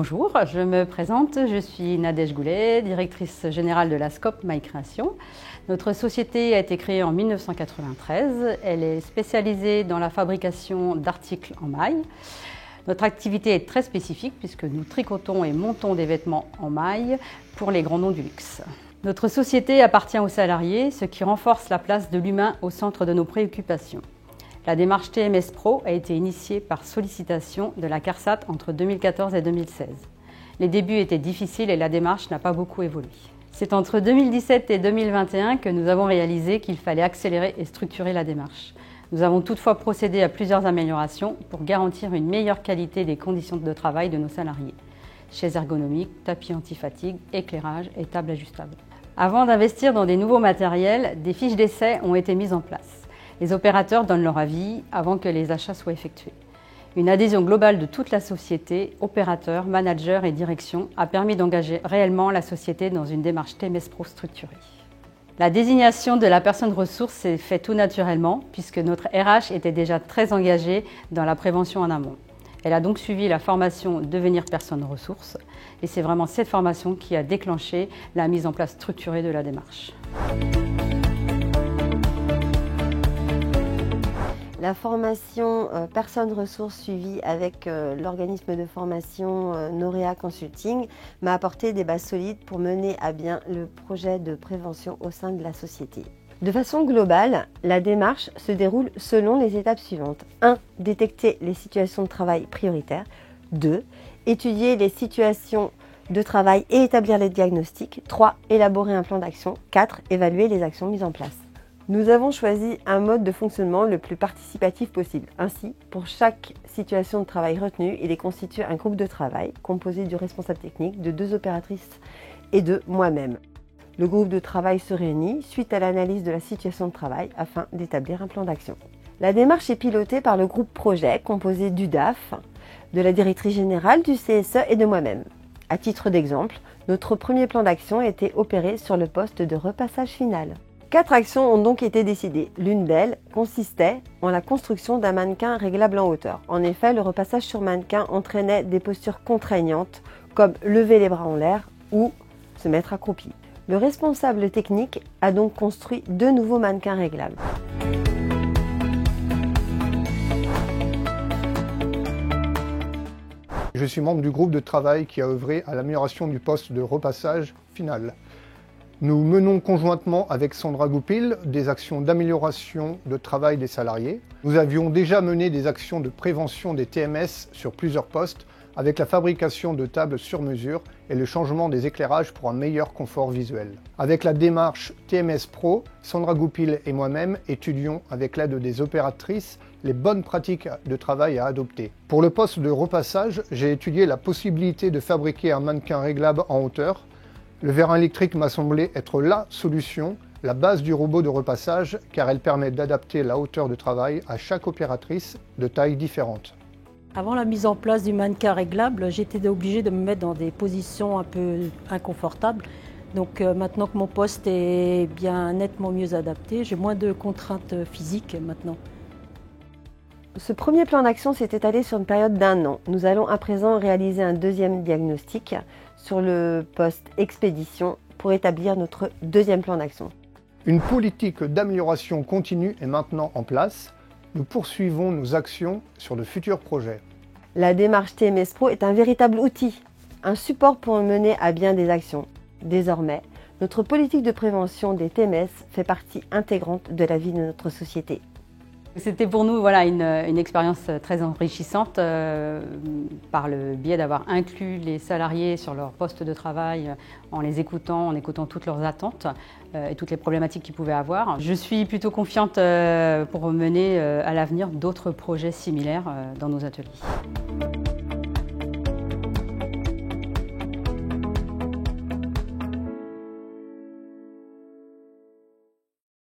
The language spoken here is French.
Bonjour, je me présente, je suis Nadège Goulet, directrice générale de la SCOP MyCréation. Notre société a été créée en 1993, elle est spécialisée dans la fabrication d'articles en maille. Notre activité est très spécifique puisque nous tricotons et montons des vêtements en maille pour les grands noms du luxe. Notre société appartient aux salariés, ce qui renforce la place de l'humain au centre de nos préoccupations. La démarche TMS Pro a été initiée par sollicitation de la CARSAT entre 2014 et 2016. Les débuts étaient difficiles et la démarche n'a pas beaucoup évolué. C'est entre 2017 et 2021 que nous avons réalisé qu'il fallait accélérer et structurer la démarche. Nous avons toutefois procédé à plusieurs améliorations pour garantir une meilleure qualité des conditions de travail de nos salariés. Chaises ergonomiques, tapis anti-fatigue, éclairage et tables ajustables. Avant d'investir dans des nouveaux matériels, des fiches d'essai ont été mises en place. Les opérateurs donnent leur avis avant que les achats soient effectués. Une adhésion globale de toute la société, opérateurs, managers et direction, a permis d'engager réellement la société dans une démarche TMS Pro structurée. La désignation de la personne ressource s'est faite tout naturellement puisque notre RH était déjà très engagée dans la prévention en amont. Elle a donc suivi la formation Devenir personne ressource et c'est vraiment cette formation qui a déclenché la mise en place structurée de la démarche. La formation Personnes Ressources suivie avec l'organisme de formation Norea Consulting m'a apporté des bases solides pour mener à bien le projet de prévention au sein de la société. De façon globale, la démarche se déroule selon les étapes suivantes. 1. Détecter les situations de travail prioritaires. 2. Étudier les situations de travail et établir les diagnostics. 3. Élaborer un plan d'action. 4. Évaluer les actions mises en place. Nous avons choisi un mode de fonctionnement le plus participatif possible. Ainsi, pour chaque situation de travail retenue, il est constitué un groupe de travail composé du responsable technique, de 2 opératrices et de moi-même. Le groupe de travail se réunit suite à l'analyse de la situation de travail afin d'établir un plan d'action. La démarche est pilotée par le groupe projet composé du DAF, de la directrice générale, du CSE et de moi-même. À titre d'exemple, notre premier plan d'action a été opéré sur le poste de repassage final. 4 actions ont donc été décidées. L'une d'elles consistait en la construction d'un mannequin réglable en hauteur. En effet, le repassage sur mannequin entraînait des postures contraignantes comme lever les bras en l'air ou se mettre accroupi. Le responsable technique a donc construit 2 nouveaux mannequins réglables. Je suis membre du groupe de travail qui a œuvré à l'amélioration du poste de repassage final. Nous menons conjointement avec Sandra Goupil des actions d'amélioration de travail des salariés. Nous avions déjà mené des actions de prévention des TMS sur plusieurs postes avec la fabrication de tables sur mesure et le changement des éclairages pour un meilleur confort visuel. Avec la démarche TMS Pro, Sandra Goupil et moi-même étudions avec l'aide des opératrices les bonnes pratiques de travail à adopter. Pour le poste de repassage, j'ai étudié la possibilité de fabriquer un mannequin réglable en hauteur. Le vérin électrique m'a semblé être la solution, la base du robot de repassage, car elle permet d'adapter la hauteur de travail à chaque opératrice de taille différente. Avant la mise en place du mannequin réglable, j'étais obligée de me mettre dans des positions un peu inconfortables. Donc maintenant que mon poste est bien nettement mieux adapté, j'ai moins de contraintes physiques maintenant. Ce premier plan d'action s'est étalé sur une période d'1 an. Nous allons à présent réaliser un deuxième diagnostic sur le poste expédition pour établir notre deuxième plan d'action. Une politique d'amélioration continue est maintenant en place. Nous poursuivons nos actions sur de futurs projets. La démarche TMS Pro est un véritable outil, un support pour mener à bien des actions. Désormais, notre politique de prévention des TMS fait partie intégrante de la vie de notre société. C'était pour nous une expérience très enrichissante par le biais d'avoir inclus les salariés sur leur poste de travail en les écoutant, en écoutant toutes leurs attentes et toutes les problématiques qu'ils pouvaient avoir. Je suis plutôt confiante pour mener à l'avenir d'autres projets similaires dans nos ateliers.